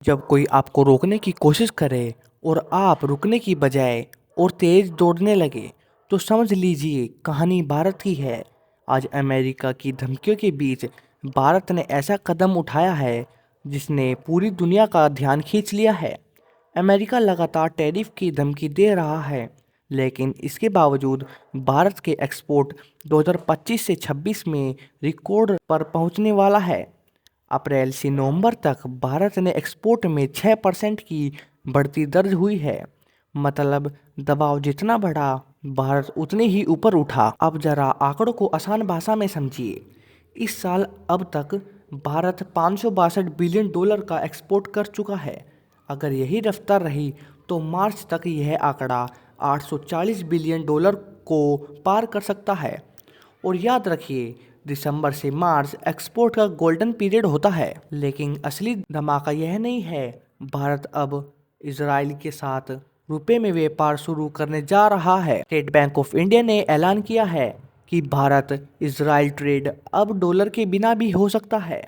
जब कोई आपको रोकने की कोशिश करे और आप रुकने की बजाय और तेज दौड़ने लगे तो समझ लीजिए कहानी भारत की है। आज अमेरिका की धमकियों के बीच भारत ने ऐसा कदम उठाया है जिसने पूरी दुनिया का ध्यान खींच लिया है। अमेरिका लगातार टैरिफ की धमकी दे रहा है, लेकिन इसके बावजूद भारत के एक्सपोर्ट 2025 से 26 में रिकॉर्ड पर पहुंचने वाला है। अप्रैल से नवंबर तक भारत ने एक्सपोर्ट में 6% की बढ़ती दर्ज हुई है। मतलब दबाव जितना बढ़ा, भारत उतने ही ऊपर उठा। अब जरा आंकड़ों को आसान भाषा में समझिए। इस साल अब तक भारत 562 बिलियन डॉलर का एक्सपोर्ट कर चुका है। अगर यही रफ्तार रही तो मार्च तक यह आंकड़ा 840 बिलियन डॉलर को पार कर सकता है। और याद रखिए, दिसंबर से मार्च एक्सपोर्ट का गोल्डन पीरियड होता है। लेकिन असली धमाका यह नहीं है। भारत अब इजराइल के साथ रुपए में व्यापार शुरू करने जा रहा है। स्टेट बैंक ऑफ इंडिया ने ऐलान किया है कि भारत इजराइल ट्रेड अब डॉलर के बिना भी हो सकता है।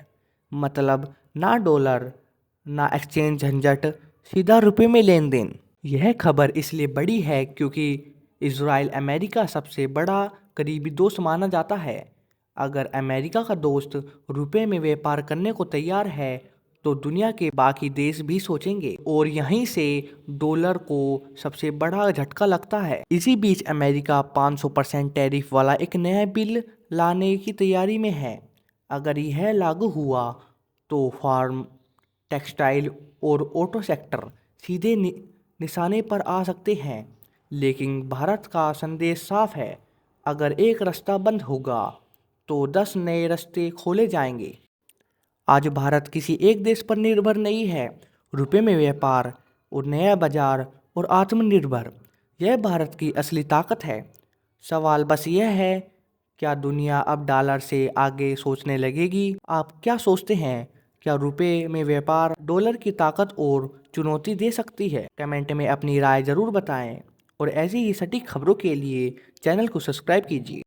मतलब ना डॉलर, ना एक्सचेंज झंझट, सीधा रुपए में लेन देन। यह खबर इसलिए बड़ी है क्योंकि इजराइल अमेरिका सबसे बड़ा करीबी दोस्त माना जाता है। अगर अमेरिका का दोस्त रुपए में व्यापार करने को तैयार है तो दुनिया के बाकी देश भी सोचेंगे, और यहीं से डॉलर को सबसे बड़ा झटका लगता है। इसी बीच अमेरिका 500% टैरिफ वाला एक नया बिल लाने की तैयारी में है। अगर यह लागू हुआ तो फार्म, टेक्सटाइल और ऑटो सेक्टर सीधे निशाने पर आ सकते हैं। लेकिन भारत का संदेश साफ है, अगर एक रास्ता बंद होगा तो 10 नए रास्ते खोले जाएंगे। आज भारत किसी एक देश पर निर्भर नहीं है। रुपए में व्यापार और नया बाजार और आत्मनिर्भर, यह भारत की असली ताकत है। सवाल बस यह है, क्या दुनिया अब डॉलर से आगे सोचने लगेगी? आप क्या सोचते हैं? क्या रुपए में व्यापार डॉलर की ताकत और चुनौती दे सकती है? कमेंट में अपनी राय ज़रूर बताएं और ऐसी ही सटीक खबरों के लिए चैनल को सब्सक्राइब कीजिए।